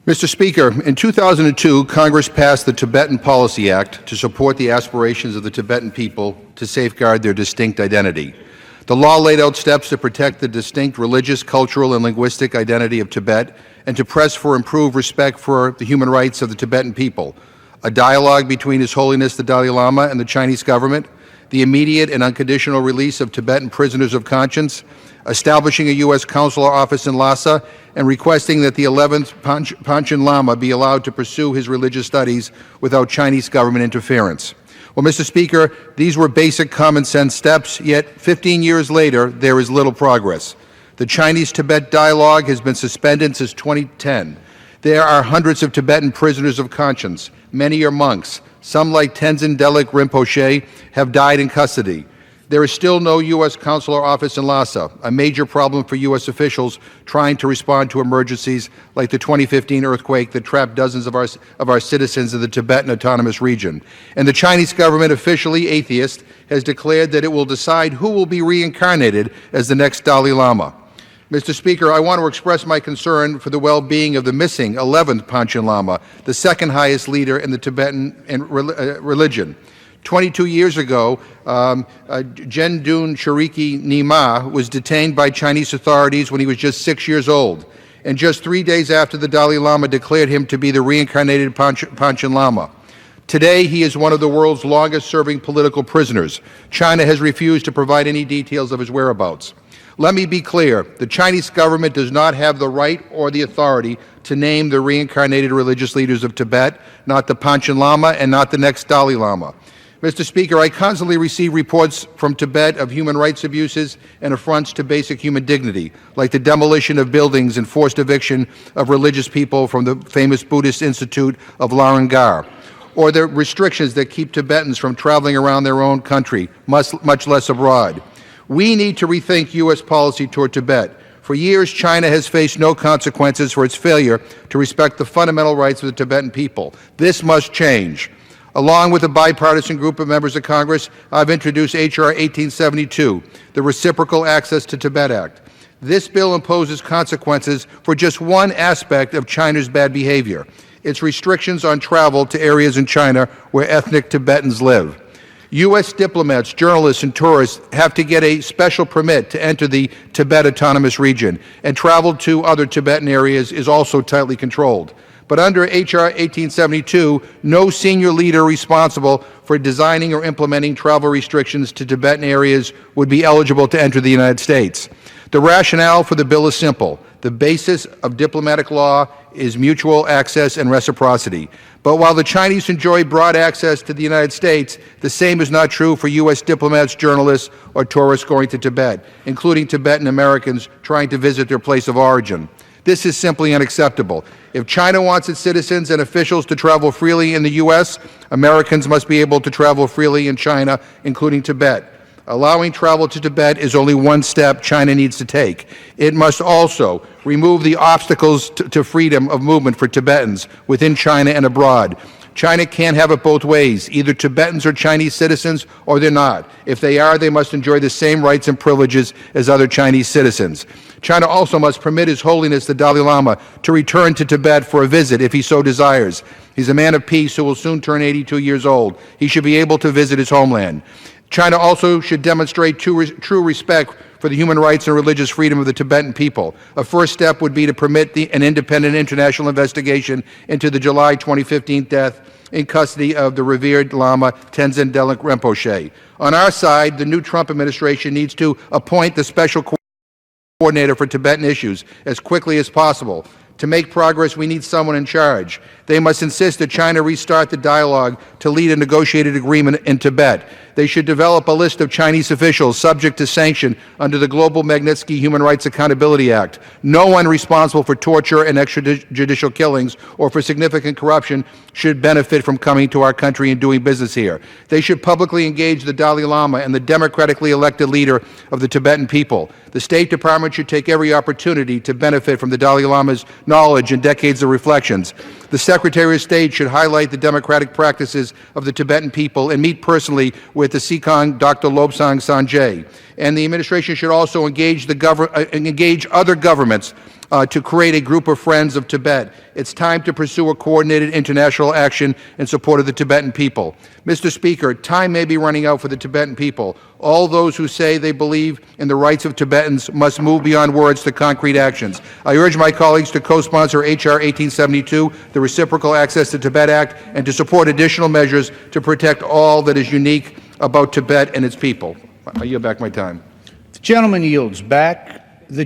Mr. Speaker, in 2002, Congress passed the Tibetan Policy Act to support the aspirations of the Tibetan people to safeguard their distinct identity. The law laid out steps to protect the distinct religious, cultural, and linguistic identity of Tibet and to press for improved respect for the human rights of the Tibetan people, a dialogue between His Holiness the Dalai Lama and the Chinese government, the immediate and unconditional release of Tibetan prisoners of conscience, establishing a U.S. consular office in Lhasa, and requesting that the 11th Panchen Lama be allowed to pursue his religious studies without Chinese government interference. Well, Mr. Speaker, these were basic common sense steps, yet 15 years later, there is little progress. The Chinese-Tibet dialogue has been suspended since 2010. There are hundreds of Tibetan prisoners of conscience. Many are monks. Some, like Tenzin Delek Rinpoche, have died in custody. There is still no U.S. consular office in Lhasa, a major problem for U.S. officials trying to respond to emergencies like the 2015 earthquake that trapped dozens of our citizens in the Tibetan Autonomous Region. And the Chinese government, officially atheist, has declared that it will decide who will be reincarnated as the next Dalai Lama. Mr. Speaker, I want to express my concern for the well-being of the missing 11th Panchen Lama, the second highest leader in the Tibetan religion. 22 years ago, Gendun Shariki Nima was detained by Chinese authorities when he was just 6 years old, and just 3 days after the Dalai Lama declared him to be the reincarnated Panchen Lama. Today, he is one of the world's longest-serving political prisoners. China has refused to provide any details of his whereabouts. Let me be clear, the Chinese government does not have the right or the authority to name the reincarnated religious leaders of Tibet, not the Panchen Lama and not the next Dalai Lama. Mr. Speaker, I constantly receive reports from Tibet of human rights abuses and affronts to basic human dignity, like the demolition of buildings and forced eviction of religious people from the famous Buddhist Institute of Larangar, or the restrictions that keep Tibetans from traveling around their own country, much less abroad. We need to rethink U.S. policy toward Tibet. For years, China has faced no consequences for its failure to respect the fundamental rights of the Tibetan people. This must change. Along with a bipartisan group of members of Congress, I've introduced H.R. 1872, the Reciprocal Access to Tibet Act. This bill imposes consequences for just one aspect of China's bad behavior: its restrictions on travel to areas in China where ethnic Tibetans live. U.S. diplomats, journalists, and tourists have to get a special permit to enter the Tibet Autonomous Region, and travel to other Tibetan areas is also tightly controlled. But under H.R. 1872, no senior leader responsible for designing or implementing travel restrictions to Tibetan areas would be eligible to enter the United States. The rationale for the bill is simple. The basis of diplomatic law is mutual access and reciprocity. But while the Chinese enjoy broad access to the United States, the same is not true for U.S. diplomats, journalists, or tourists going to Tibet, including Tibetan Americans trying to visit their place of origin. This is simply unacceptable. If China wants its citizens and officials to travel freely in the U.S., Americans must be able to travel freely in China, including Tibet. Allowing travel to Tibet is only one step China needs to take. It must also remove the obstacles to freedom of movement for Tibetans within China and abroad. China can't have it both ways. Either Tibetans are Chinese citizens or they're not. If they are, they must enjoy the same rights and privileges as other Chinese citizens. China also must permit His Holiness the Dalai Lama to return to Tibet for a visit if he so desires. He's a man of peace who will soon turn 82 years old. He should be able to visit his homeland. China also should demonstrate true respect for the human rights and religious freedom of the Tibetan people. A first step would be to permit an independent international investigation into the July 2015 death in custody of the revered Lama Tenzin Delek Rinpoche. On our side, the new Trump administration needs to appoint the special coordinator for Tibetan issues as quickly as possible. To make progress, we need someone in charge. They must insist that China restart the dialogue to lead a negotiated agreement in Tibet. They should develop a list of Chinese officials subject to sanction under the Global Magnitsky Human Rights Accountability Act. No one responsible for torture and extrajudicial killings or for significant corruption should benefit from coming to our country and doing business here. They should publicly engage the Dalai Lama and the democratically elected leader of the Tibetan people. The State Department should take every opportunity to benefit from the Dalai Lama's knowledge and decades of reflections. The Secretary of State should highlight the democratic practices of the Tibetan people and meet personally with the Sikong Dr. Lobsang Sanjay. And the administration should also engage other governments to create a group of friends of Tibet. It's time to pursue a coordinated international action in support of the Tibetan people. Mr. Speaker, time may be running out for the Tibetan people. All those who say they believe in the rights of Tibetans must move beyond words to concrete actions. I urge my colleagues to co-sponsor H.R. 1872, the Reciprocal Access to Tibet Act, and to support additional measures to protect all that is unique about Tibet and its people. I yield back my time. The gentleman yields back. The